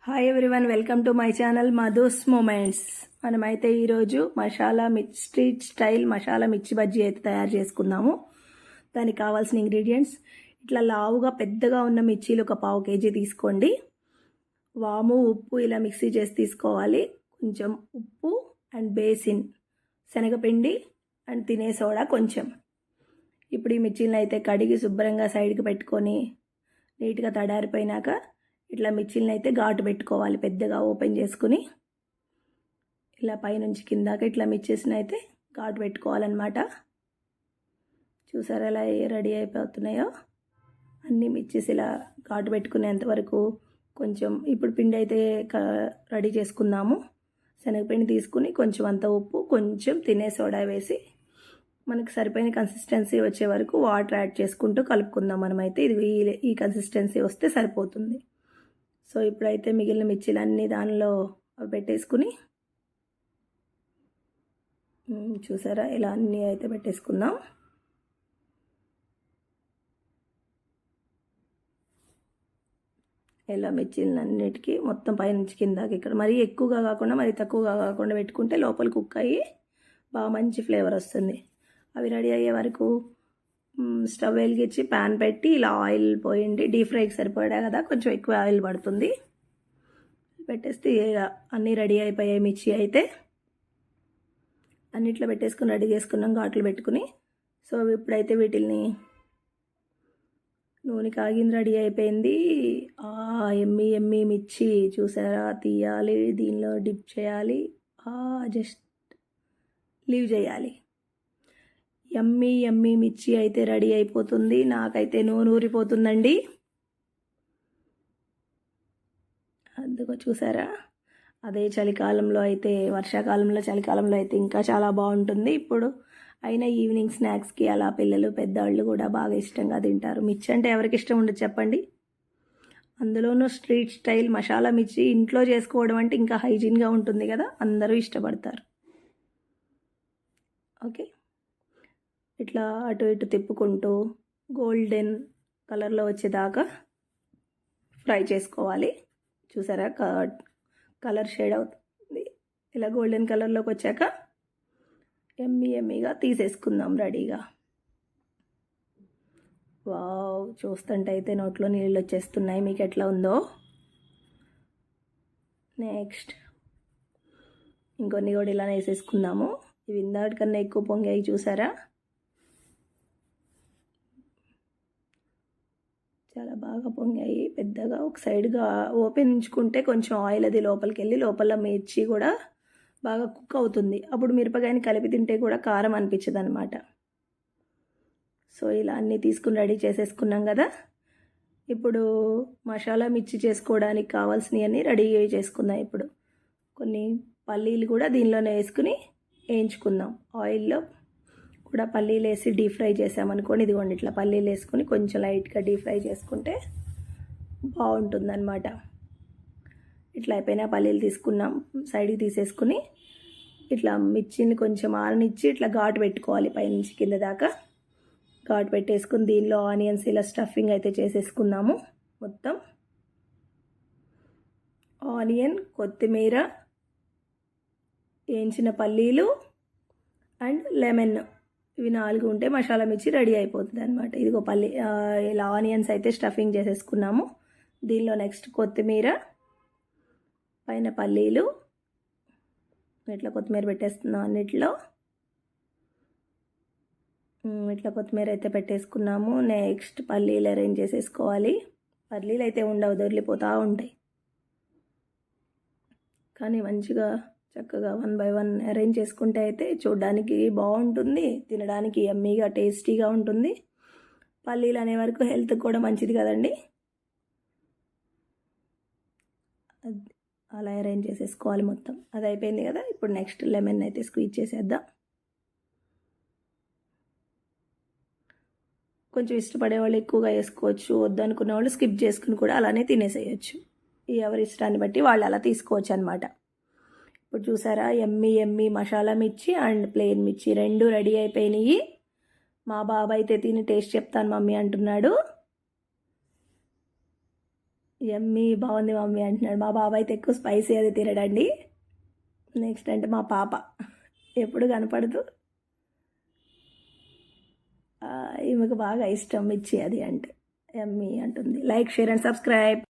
Hi everyone, welcome to my channel Madhu's moments. మనమైతే ఈరోజు street style masala మిర్చి బజ్జీ అయితే తయారు చేసుకుందాము. దానికి కావాల్సిన ఇంగ్రీడియంట్స్ ఇట్లా లావుగా పెద్దగా ఉన్న మిర్చీలు ఒక 1/2 kg తీసుకోండి. వాము, ఉప్పు ఇలా మిక్సీ చేసి తీసుకోవాలి. కొంచెం ఉప్పు అండ్ బేసిన్, శనగపిండి అండ్ తినే సోడా కొంచెం. ఇప్పుడు ఈ మిర్చీలను అయితే కడిగి శుభ్రంగా సైడ్కి పెట్టుకొని నీట్గా తడారిపోయినాక ఇట్లా మిర్చిల్ని అయితే ఘాటు పెట్టుకోవాలి. పెద్దగా ఓపెన్ చేసుకుని ఇలా పైనుంచి కిందాక ఇట్లా మిర్చిస్ని అయితే ఘాటు పెట్టుకోవాలన్నమాట. చూసారా ఎలా రెడీ అయిపోతున్నాయో అన్ని మిర్చిస్ ఇలా ఘాటు పెట్టుకునేంత వరకు. కొంచెం ఇప్పుడు పిండి అయితే రెడీ చేసుకుందాము. శనగపిండి తీసుకుని కొంచెం అంత ఉప్పు, కొంచెం తినే సోడా వేసి మనకు సరిపోయిన కన్సిస్టెన్సీ వచ్చే వరకు వాటర్ యాడ్ చేసుకుంటూ కలుపుకుందాం. మనమైతే ఇది ఈ కన్సిస్టెన్సీ వస్తే సరిపోతుంది. సో ఇప్పుడైతే మిగిలిన మిర్చీలన్నీ దానిలో పెట్టేసుకుని చూసారా ఇలా అన్నీ అయితే పెట్టేసుకుందాం. ఇలా మిర్చీలన్నిటికీ మొత్తం పైనుంచి కిందాకి ఇక్కడ మరీ ఎక్కువగా కాకుండా మరీ తక్కువగా కాకుండా పెట్టుకుంటే లోపల కుక్ అయ్యి బాగా మంచి ఫ్లేవర్ వస్తుంది. అవి రెడీ అయ్యే వరకు స్టవ్ వెలిగించి ప్యాన్ పెట్టి ఇలా ఆయిల్ పోయండి. డీప్ ఫ్రైకి సరిపోయా కదా, కొంచెం ఎక్కువ ఆయిల్ పడుతుంది. పెట్టేస్తే అన్నీ రెడీ అయిపోయాయి. మిర్చి అయితే అన్నిట్లో పెట్టేసుకుని రెడీ చేసుకున్నాం ఘాట్లు పెట్టుకుని. సో ఇప్పుడైతే వీటిల్ని నూనె కాగింది, రెడీ అయిపోయింది. ఎమ్మి ఎమ్మి మిర్చి చూసారా, తీయాలి, దీనిలో డిప్ చేయాలి, జస్ట్ లీవ్ చేయాలి. యమ్మీ యమ్మీ మిర్చి అయితే రెడీ అయిపోతుంది. నాకైతే నూనె ఊరిపోతుందండి. అందుకో చూసారా, అదే చలికాలంలో అయితే, వర్షాకాలంలో చలికాలంలో అయితే ఇంకా చాలా బాగుంటుంది. ఇప్పుడు అయినా ఈవినింగ్ స్నాక్స్కి అలా పిల్లలు పెద్దవాళ్ళు కూడా బాగా ఇష్టంగా తింటారు. మిర్చి అంటే ఎవరికి ఇష్టం ఉండదు చెప్పండి. అందులోనూ స్ట్రీట్ స్టైల్ మసాలా మిర్చి ఇంట్లో చేసుకోవడం అంటే ఇంకా హైజీన్గా ఉంటుంది కదా, అందరూ ఇష్టపడతారు. ఓకే, ఇట్లా అటు ఇటు తిప్పుకుంటూ గోల్డెన్ కలర్లో వచ్చేదాకా ఫ్రై చేసుకోవాలి. చూసారా కలర్ షేడ్ అవుతుంది. ఇలా గోల్డెన్ కలర్లోకి వచ్చాక ఎమ్మి ఎమ్మిగా తీసేసుకుందాం రెడీగా. వావ్, చూస్తుంటే అయితే నోట్లో నీళ్ళు వచ్చేస్తున్నాయి. మీకు ఎట్లా ఉందో? నెక్స్ట్ ఇంకొన్ని కూడా ఇలా వేసేసుకుందాము. ఇవి ఇందాకన్నా ఎక్కువ పొంగాయి చూసారా, చాలా బాగా పొంగాయి. పెద్దగా ఒక సైడ్గా ఓపెన్ ఉంచుకుంటే కొంచెం ఆయిల్ అది లోపలికి వెళ్ళి లోపల మిర్చి కూడా బాగా కుక్ అవుతుంది. అప్పుడు మిరపకాయని కలిపి తింటే కూడా కారం అనిపించదు అనమాట. సో ఇలా అన్నీ తీసుకుని రెడీ చేసేసుకున్నాం కదా. ఇప్పుడు మసాలా మిర్చి చేసుకోవడానికి కావాల్సినవన్నీ రెడీ చేసుకుందాం. ఇప్పుడు కొన్ని పల్లీలు కూడా దీనిలోనే వేసుకుని వేయించుకుందాం. ఆయిల్లో కూడా పల్లీలు వేసి డీప్ ఫ్రై చేసామనుకోండి, ఇదిగోండి ఇట్లా పల్లీలు వేసుకొని కొంచెం లైట్గా డీప్ ఫ్రై చేసుకుంటే బాగుంటుందన్నమాట. ఇట్లా అయిపోయినా పల్లీలు తీసుకున్నాం, సైడ్కి తీసేసుకుని ఇట్లా మిర్చిని కొంచెం ఆరనిచ్చి ఇట్లా ఘాటు పెట్టుకోవాలి. పైనుంచి కింద దాకా ఘాటు పెట్టేసుకుని దీనిలో ఆనియన్స్ ఇలా స్టఫింగ్ అయితే చేసేసుకుందాము. మొత్తం ఆనియన్, కొత్తిమీర, వేయించిన పల్లీలు అండ్ లెమన్, ఇవి 4 ఉంటే మసాలా మిర్చి రెడీ అయిపోతుంది అనమాట. ఇదిగో ఇలా ఆనియన్స్ అయితే స్టఫింగ్ చేసేసుకున్నాము. దీనిలో నెక్స్ట్ కొత్తిమీర, పైన పల్లీలు, ఇట్లా కొత్తిమీర పెట్టేస్తున్నాం అన్నిట్లో. ఇట్లా కొత్తిమీర అయితే పెట్టేసుకున్నాము. నెక్స్ట్ పల్లీలు అరేంజ్ చేసేసుకోవాలి. పల్లీలు అయితే ఉండవు, దొరికిపోతూ ఉంటాయి. కానీ మంచిగా చక్కగా 1 by 1 అరేంజ్ చేసుకుంటే అయితే చూడడానికి బాగుంటుంది, తినడానికి యమ్మీగా టేస్టీగా ఉంటుంది. పల్లీలు అనే వరకు హెల్త్కి కూడా మంచిది కదండి. అలా అరేంజ్ చేసేసుకోవాలి మొత్తం. అది అయిపోయింది కదా. ఇప్పుడు నెక్స్ట్ లెమన్ అయితే స్క్వీజ్ చేసేద్దాం. కొంచెం ఇష్టపడే వాళ్ళు ఎక్కువగా వేసుకోవచ్చు, వద్దనుకునే వాళ్ళు స్కిప్ చేసుకుని కూడా అలానే తినేసేయచ్చు. ఎవరి ఇష్టాన్ని బట్టి వాళ్ళు అలా తీసుకోవచ్చు అనమాట. ఇప్పుడు చూసారా, ఎమ్మి ఎమ్మి మసాలా మిర్చి అండ్ ప్లెయిన్ మిర్చి 2 రెడీ అయిపోయినాయి. మా బాబాయ్ అయితే తిని టేస్ట్ చెప్తాను మమ్మీ అంటున్నాడు. యమ్మీ బాగుంది మమ్మీ అంటున్నాడు. మా బాబాయ్ అయితే ఎక్కువ స్పైసీ అది తినడండి. నెక్స్ట్ అంటే మా పాప ఎప్పుడు కనపడదు. ఈమెకు బాగా ఇష్టం మిర్చి అది అంటే. యమ్మీ అంటుంది. Like, share and subscribe.